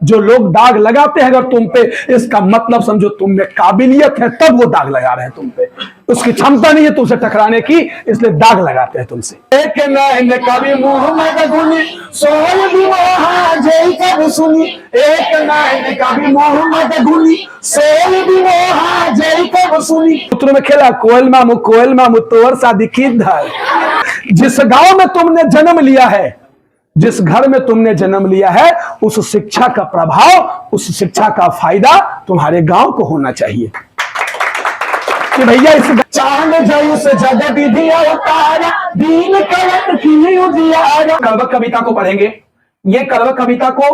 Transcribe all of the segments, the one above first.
जो लोग दाग लगाते हैं अगर तुम पे, इसका मतलब समझो तुम में काबिलियत है, तब वो दाग लगा रहे हैं तुम पे। उसकी क्षमता नहीं है तुमसे टकराने की, इसलिए दाग लगाते हैं तुमसे। एक नैन कभी मोहम्मद गुनी सोहल बिमोहा जय कब सुनी, एक नैन कभी मोहम्मद गुनी सोहल बिमोहा जय कब सुनी। पुत्र में खेला कोयल मामू तोर शादी किधर। जिस गांव में तुमने जन्म लिया है, जिस घर में तुमने जन्म लिया है, उस शिक्षा का प्रभाव, उस शिक्षा का फायदा तुम्हारे गांव को होना चाहिए कि भैया इस चांद जैसे जगत विधि अवतारा दीन कलत की उजियारा। कड़वक कविता को पढ़ेंगे, ये कड़वक कविता को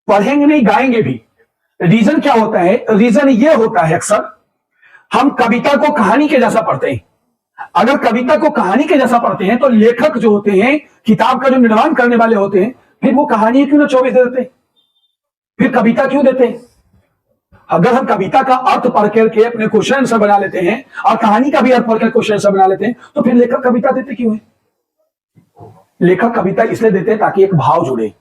पढ़ेंगे नहीं, गाएंगे भी। रीजन क्या होता है? रीजन ये होता है अक्सर हम कविता को कहानी के जैसा पढ़ते हैं। अगर कविता को कहानी के जैसा पढ़ते हैं तो लेखक जो होते हैं, किताब का जो निर्माण करने वाले होते हैं, फिर वो कहानी क्यों ना 24 दे देते, फिर कविता क्यों देते? अगर हम कविता का अर्थ पढ़ करके अपने क्वेश्चन आंसर बना लेते हैं और कहानी का भी अर्थ पढ़कर क्वेश्चन आंसर बना लेते हैं, तो फिर लेखक कविता देते क्यों है? लेखक कविता इसलिए देते हैं ताकि एक भाव जुड़े।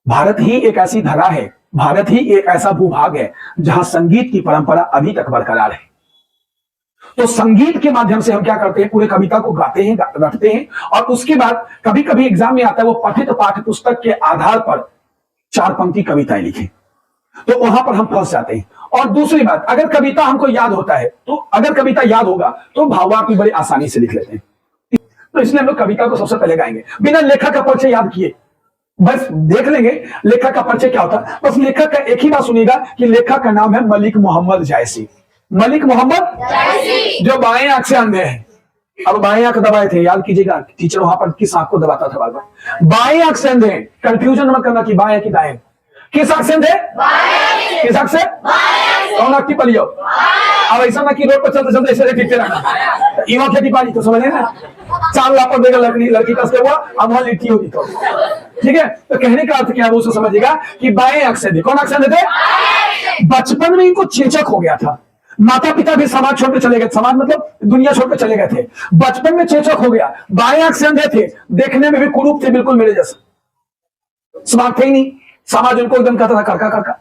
भारत ही एक ऐसी धरा है, भारत ही एक ऐसा भूभाग है जहां संगीत की परंपरा अभी तक बरकरार है। तो संगीत के माध्यम से हम क्या करते हैं, पूरे कविता को गाते हैं, रटते हैं, और उसके बाद कभी कभी एग्जाम में आता है वो पठित पाठ्य पुस्तक के आधार पर 4 पंक्ति कविताएं लिखें, तो वहां पर हम फंस जाते हैं। और दूसरी बात, अगर कविता हमको याद होता है, तो अगर कविता याद होगा तो भावार्थ भी बड़ी आसानी से लिख लेते हैं। तो इसलिए हम लोग कविता को सबसे पहले गाएंगे बिना लेखक का परिचय याद किए। बस देख लेंगे लेखक का परिचय क्या होता है। बस लेखक का एक ही बात सुनिएगा कि लेखक का नाम है मलिक मोहम्मद जायसी। मलिक मोहम्मद जायसी, जो बाएं आंख से अंधे हैं। अब बाएं आंख दबाए थे, याद कीजिएगा टीचर वहां पर किस आंख को दबाता था बार बार। बाएं आंख से अंधे, कंफ्यूजन मत करना कि बाएं की दाएं। किस आंख से अंधे? किस आंख से? कौन आंख की पलियो? अब ऐसा ना कि रोड पर चलते चलते ऐसे टिकते रहना, इवा खेती पानी तो समझ ना, 4 लाख पर देगा लड़की का हुआ, अब वहां लिट्टी होगी तो ठीक है। तो कहने का अर्थ क्या है वो समझिएगा कि बाएं आंख से, कौन आंख से अंधे थे? बचपन में इनको चेचक हो गया था, माता पिता भी समाज छोड़ के चले गए, समाज मतलब दुनिया छोड़ के चले गए थे, बचपन में चेचक हो गया, बाएं आंख से अंधे थे, देखने में भी कुरूप थे बिल्कुल मेरे जैसे, स्मार्ट थे ही नहीं, समाज उनको एकदम कहता था करका करका।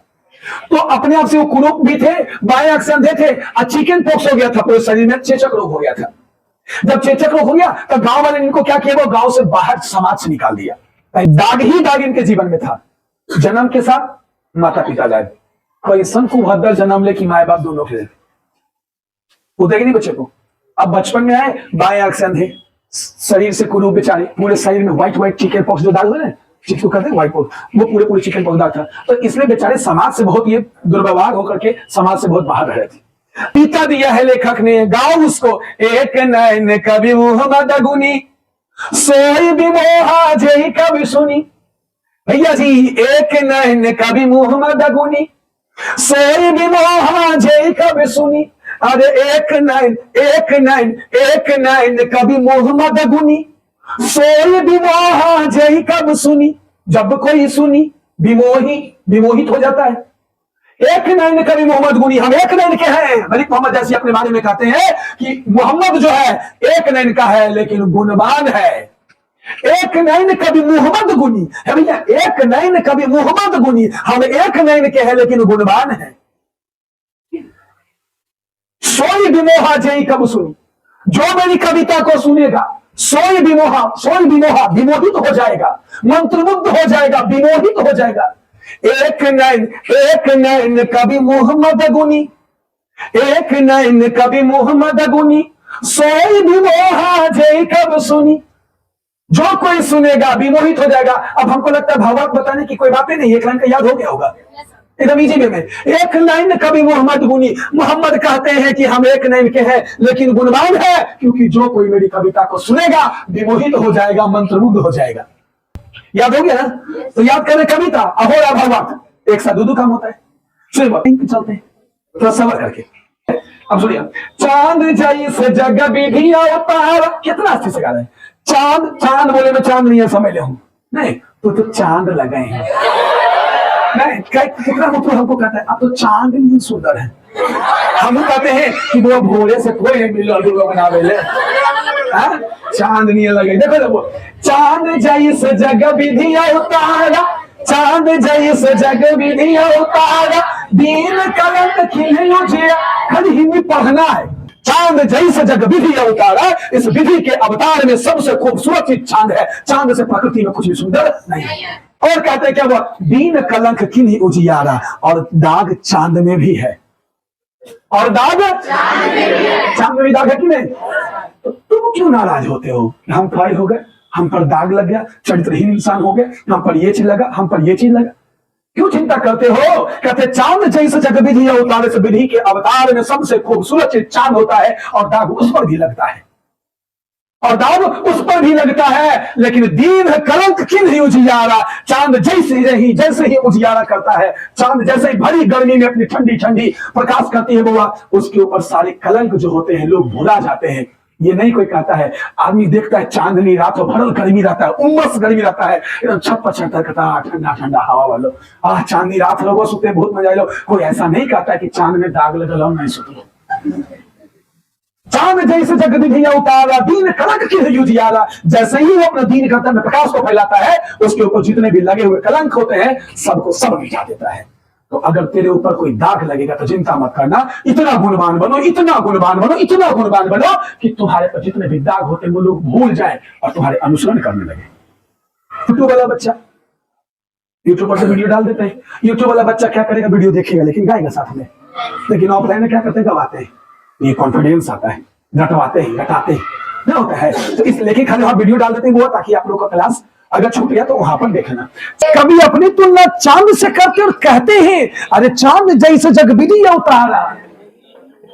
तो अपने आप से वो कुरूप भी थे, बाएं आंख से अंधे थे, और चिकन पॉक्स हो गया था पूरे शरीर में, चेचक रोग हो गया था। जब चेचक रोग हो गया तो गांव वाले इनको क्या किया, वो गांव से बाहर समाज से निकाल दिया। दाग ही दाग इनके जीवन में था, जन्म के साथ माता पिता गायब। कैसन को भद्दर जन्म ले कि माए बाप दोनों के उदेगी नहीं बच्चे को। अब बचपन में आए, बाएं आंख से अंधे, शरीर से कुरूप बेचारे, पूरे शरीर में व्हाइट चिकन पॉक्स जो दाग है, चिकन कहते हैं व्हाइट पॉक्स, वो पूरे चिकन पॉक्स दाग था। तो इसलिए बेचारे समाज से बहुत ये दुर्व्यवहार होकर के समाज से बहुत बाहर रहे थे। पिता दिया है लेखक ने गाओ उसको, एक नैन कभी मोहम्मद गुनी सोई बिमोहा जय कभी सुनी। भैया जी, एक नैन कभी मोहम्मद गुनी सोई बिमोहा जय कभी सुनी। अरे एक नैन कभी मोहम्मद गुनी सोई बिमोहा जय कब सुनी। जब कोई सुनी विमोहित हो जाता है। एक नैन कभी मोहम्मद गुनी, हम एक नैन के हैं। मलिक मोहम्मद जैसी अपने बारे में कहते हैं कि मोहम्मद जो है एक नैन का है लेकिन गुणवान है। एक नैन कभी मोहम्मद गुनी है भैया, एक नैन कभी मोहम्मद गुनी, हम एक नैन के हैं लेकिन गुणवान है। सोई विमोहा जय कब सुनी, जो मेरी कविता को सुनेगा सोई विमोहा विमोहित हो जाएगा, मंत्रमुग्ध हो जाएगा, विमोहित हो जाएगा। एक नैन कभी मोहम्मद गुनी, एक नैन कभी मोहम्मद गुनी सोई विमोहा जय कब सुनी। जो कोई सुनेगा विमोहित हो जाएगा। अब हमको लगता है भावार्थ बताने की कोई बात ही नहीं, एक लाइन का याद हो गया होगा एकदम इजी वे में। एक नैन कभी मोहम्मद गुनी, मोहम्मद कहते हैं कि हम एक नैन के हैं लेकिन गुणवान है, क्योंकि जो कोई मेरी कविता को सुनेगा विमोहित हो जाएगा, मंत्रमुग्ध हो जाएगा। याद हो गया ना? तो याद करें कविता अहोरा भावार्थ एक साथ दो काम होता है। चलते हैं थोड़ा सबर करके। अब सुनिए, चांद जैसे जग विधि अवतार, कितना अच्छे से गा रहे हैं। चांद बोले मैं चांद नहीं है समझ ले हूं, नहीं तो चांद लगे हैं, नहीं कितना मतलब हमको कहता है आप तो चांद नहीं सुंदर है। हम कहते हैं कि वो भोरे से कोई बनावे ले, चांद नहीं लगे। देखो चांद जैसे जग विधि अवतारा चांद जैसे जग विधि उतारा, दीन कलंक खिले उजिया। खाली हिंदी पढ़ना है। चांद जैसे जग विधि अवतारा, इस विधि के अवतार में सबसे खूबसूरत चीज चांद है। चांद से प्रकृति में कुछ भी सुंदर नहीं है। और कहते हैं क्या वो दीन कलंक किन्हीं उजियारा, और दाग चांद में भी है। और दाग चांद में भी दाग है कि नहीं? तो तुम क्यों नाराज होते हो? हम फाइल हो गए, हम पर दाग लग गया, चरित्रहीन इंसान हो गए, हम पर ये चीज लगा, हम पर ये चीज लगा। क्यों चिंता करते हो? कहते चांद जैसे जग विधि अवतार, से विधि के अवतार में सबसे खूबसूरत चीज चांद होता है, और दाग उस पर भी लगता है, और दाग उस पर भी लगता है। लेकिन दीन कलंक किन्हीं उजियारा, चांद जैसे ही उजियारा करता है, चांद जैसे ही भरी गर्मी में अपनी ठंडी ठंडी प्रकाश करती है बुआ, उसके ऊपर सारे कलंक जो होते हैं लोग भुला जाते हैं। ये नहीं कोई कहता है, आदमी देखता है चांदनी रात हो, भरल गर्मी रहता है, उमस गर्मी रहता है, एकदम छत पर चढ़ता कहता ठंडा ठंडा हवा वालो, चांदनी रात लोगो सुते बहुत मजा लो। कोई ऐसा नहीं कहता कि चांद में दाग लगल हम नहीं सुतो। चांद जैसे जग विधि उतारा, दीन कलंक किन्हीं उजियारा। जैसे ही वो अपना दीन करता है, प्रकाश को फैलाता है, उसके ऊपर जितने भी लगे हुए कलंक होते हैं सबको सब मिटा देता है। तो अगर तेरे ऊपर कोई दाग लगेगा तो चिंता मत करना, इतना गुणवान बनो, इतना गुणवान बनो, इतना गुणवान बनो कि तुम्हारे पर जितने भी दाग होते हैं वो लोग भूल जाए और तुम्हारे अनुसरण करने लगे। यूट्यूब वाला बच्चा यूट्यूब पर से वीडियो डाल देते हैं, यूट्यूब वाला बच्चा क्या करेगा? वीडियो देखेगा लेकिन गाएगा साथ में। लेकिन ऑफलाइन में क्या करते हैं? गवाते हैं। ये कॉन्फिडेंस आता है, रटवाते हैं, रटाते हैं ना होता है। तो इसलिए खाली वहां वीडियो डाल देते हैं वो, ताकि आप लोग का क्लास अगर छूट गया तो वहां पर देखना। कभी अपनी तुलना चांद से करते और कहते हैं अरे चांद जैसे जग विधि उतारा,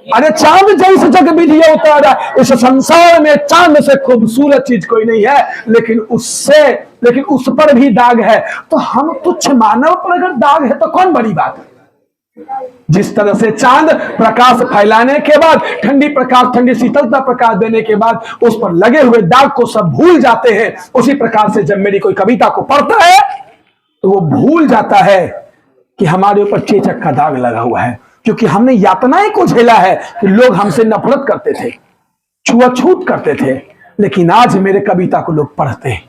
अरे चांद जैसे जग विधि उतारा। इस संसार में चांद से खूबसूरत चीज कोई नहीं है, लेकिन उस पर भी दाग है। तो हम तुच्छ मानव पर अगर दाग है तो कौन बड़ी बात है? जिस तरह से चांद प्रकाश फैलाने के बाद, ठंडी शीतलता प्रकाश देने के बाद उस पर लगे हुए दाग को सब भूल जाते हैं, उसी प्रकार से जब मेरी कोई कविता को पढ़ता है तो वो भूल जाता है कि हमारे ऊपर चेचक का दाग लगा हुआ है, क्योंकि हमने यातनाएं को झेला है कि लोग हमसे नफरत करते थे, छुआछूत करते थे, लेकिन आज मेरे कविता को लोग पढ़ते हैं।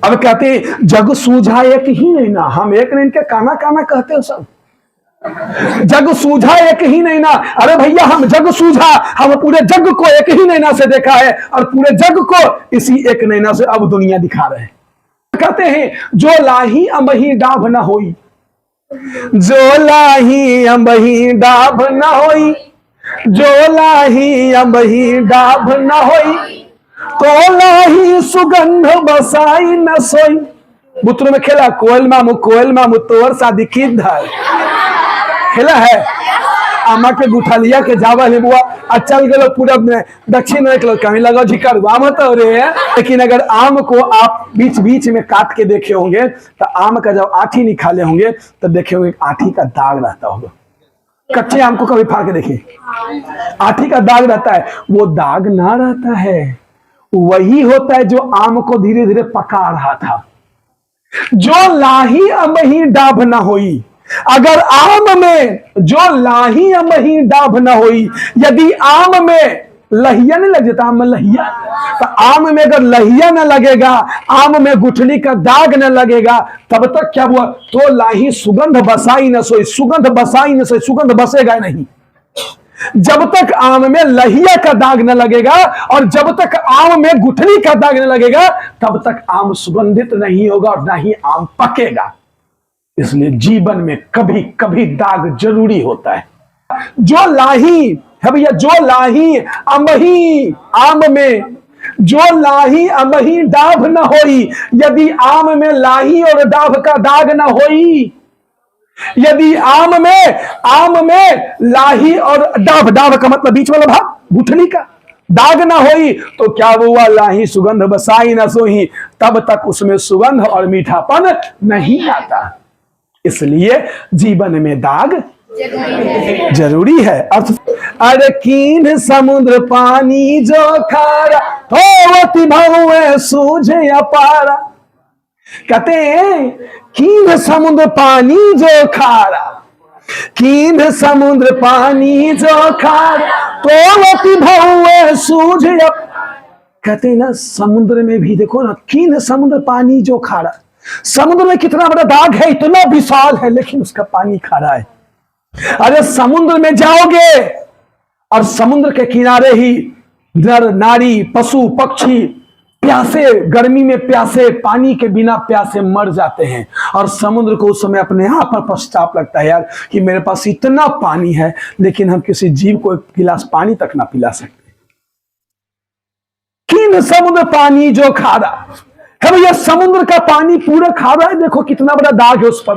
अब कहते जग सूझा एक ही नहीं ना, हम एक नहीं, इनके काना काना कहते हो सब। जग सूझा एक ही नैना, अरे भैया हम जग सूझा, हम पूरे जग को एक ही नैना से देखा है, और पूरे जग को इसी एक नैना से अब दुनिया दिखा रहे हैं। कहते हैं जो लाही अंबही डाभ न होई, जो लाही अंबही डाभ न होई, जो लाही अंबही डाभ न होई, तो लाही सुगंध बसाई न सोई। बुतरू में खेला कोयल मामू तोर शादी की धर खेला है। आमा के गुठलिया के जावा है बुआ, चल गए पूरा दक्षिण में कहीं लगा झिकर आम तो रे। लेकिन अगर आम को आप बीच बीच में काट के देखे होंगे तो आम का जब आठी निकाले होंगे तो देखे होंगे आठी का दाग रहता होगा। कच्चे आम को कभी फाड़ के देखे, आठी का दाग रहता है। वो दाग ना रहता है, वही होता है जो आम को धीरे धीरे पका रहा था। जो लाही अमही डाभ न होई, अगर आम में जो लाही अमही डाभ न होई, यदि आम में लहिया नहीं लग जाता, आम में लहिया, तो आम में अगर लहिया न लगेगा, आम में गुठली का दाग न लगेगा, तब तक क्या हुआ? तो लाही सुगंध बसाई न सोई, सुगंध बसाई न सोई, सुगंध बसेगा नहीं। जब तक आम में लहिया का दाग न लगेगा और जब तक आम में गुठली का दाग न लगेगा, तब तक आम सुगंधित नहीं होगा और ना ही आम पकेगा। इसलिए जीवन में कभी कभी दाग जरूरी होता है। जो लाही है भैया, जो लाही अमही, आम में जो लाही अमही डाभ न होई, यदि आम में लाही और डाभ का दाग न होई, यदि आम में लाही और डाभ का मतलब बीच वाला भाग गुठली का दाग ना होई, तो क्या हुआ? लाही सुगंध बसाई न सोही, तब तक उसमें सुगंध और मीठापन नहीं आता। इसलिए जीवन में दाग जरूरी है। अरे कीन समुद्र पानी जो खारा, होवती भौवे सूझे अपारा। कहते हैं कीन समुद्र पानी जो खारा, कीन समुद्र पानी जो खारा, होवती भौवे सूझे। कहते हैं ना समुद्र में भी देखो ना, कीन समुद्र पानी जो खारा, समुद्र में कितना बड़ा दाग है, इतना विशाल है, लेकिन उसका पानी खारा है। अरे समुद्र में जाओगे और समुद्र के किनारे ही नर नारी पशु पक्षी प्यासे, गर्मी में प्यासे, पानी के बिना प्यासे मर जाते हैं। और समुद्र को उस समय अपने आप पर पश्चाताप लगता है, यार कि मेरे पास इतना पानी है लेकिन हम किसी जीव को एक गिलास पानी तक ना पिला सकते। किन समुद्र पानी जो खारा है भैया, समुद्र का पानी पूरा खारा है। देखो कितना बड़ा दाग है उस पर,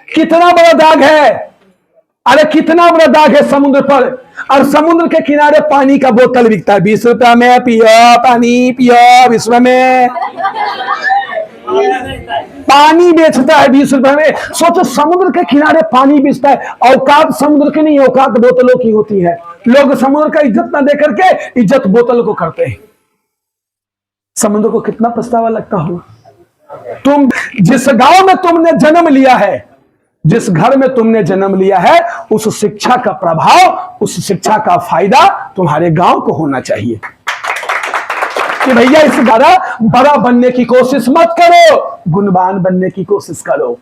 कितना बड़ा दाग है। अरे कितना बड़ा दाग है समुद्र पर। और समुद्र के किनारे पानी का बोतल बिकता है 20 रुपया में, पियो पानी पियो। विश्व में पानी बेचता है 20 रुपए में। सोचो समुद्र के किनारे पानी बेचता है। औकात समुद्र की नहीं, औकात बोतलों की होती है। लोग समुद्र का इज्जत ना देकर के इज्जत बोतल को करते हैं। समुद्र को कितना पछतावा लगता हो। तुम जिस गांव में तुमने जन्म लिया है, जिस घर में तुमने जन्म लिया है, उस शिक्षा का प्रभाव, उस शिक्षा का फायदा तुम्हारे गांव को होना चाहिए कि भैया इस बड़ा बनने की कोशिश मत करो, गुणवान बनने की कोशिश करो।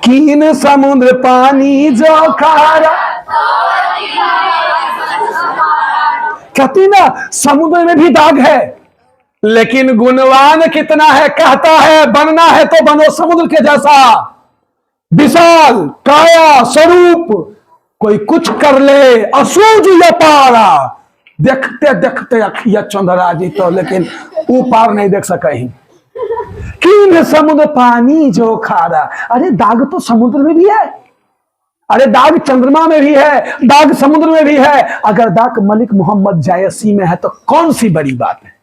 कीन समुद्र पानी जो खारा, कहती ना समुद्र में भी दाग है लेकिन गुणवान कितना है। कहता है बनना है तो बनो समुद्र के जैसा विशाल काया स्वरूप। कोई कुछ कर ले असूझ या पारा, देखते देखते अखिया चंद्रा जी तो, लेकिन ऊपर नहीं देख सके। कीन समुद्र पानी जो खारा, अरे दाग तो समुद्र में भी है, अरे दाग चंद्रमा में भी है, दाग समुद्र में भी है। अगर दाग मलिक मोहम्मद जायसी में है तो कौन सी बड़ी बात है।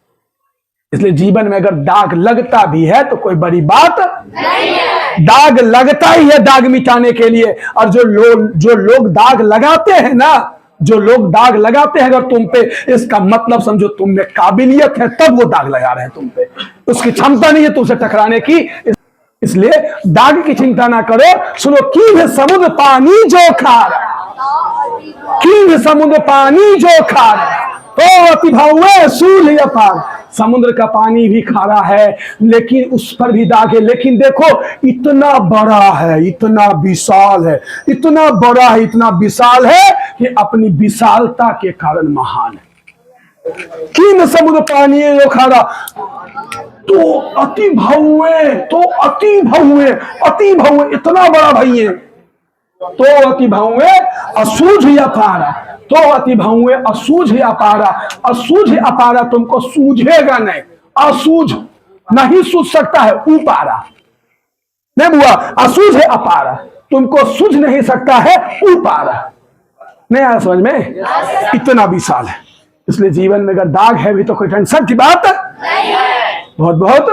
इसलिए जीवन में अगर दाग लगता भी है तो कोई बड़ी बात नहीं है। दाग लगता ही है दाग मिटाने के लिए। और जो लोग दाग लगाते हैं ना, जो लोग दाग लगाते हैं अगर तुम पे, इसका मतलब समझो तुम में काबिलियत है तब वो दाग लगा रहे हैं तुम पे। उसकी क्षमता नहीं है तुमसे टकराने की। इसलिए दाग की चिंता ना करो। सुनो, कीन समुद्र पानी जो खारा, कीन समुद्र पानी जो खारा, तो अति भव्य सूर्य अपार। समुद्र का पानी भी खारा है लेकिन उस पर भी दाग है। लेकिन देखो इतना बड़ा है, इतना विशाल है, इतना बड़ा है, इतना विशाल है कि अपनी विशालता के कारण महान है। कीन समुद्र पानी जो खारा, तो अति भव्य, तो अति भव्य, अति भव्य, इतना बड़ा भैया, तो अति भव्य असूझ या पारा, तो अति भव्य असूझ या पारा। असूझ अपारा तुमको सूझेगा नहीं, असूझ नहीं सूझ सकता है। उपारा नहीं बुआ, असूझ अपारा तुमको सूझ नहीं सकता है। उपारा नहीं आया समझ में, इतना विशाल है। इसलिए जीवन में अगर दाग है भी तो कोई टेंशन की बात नहीं है। बहुत बहुत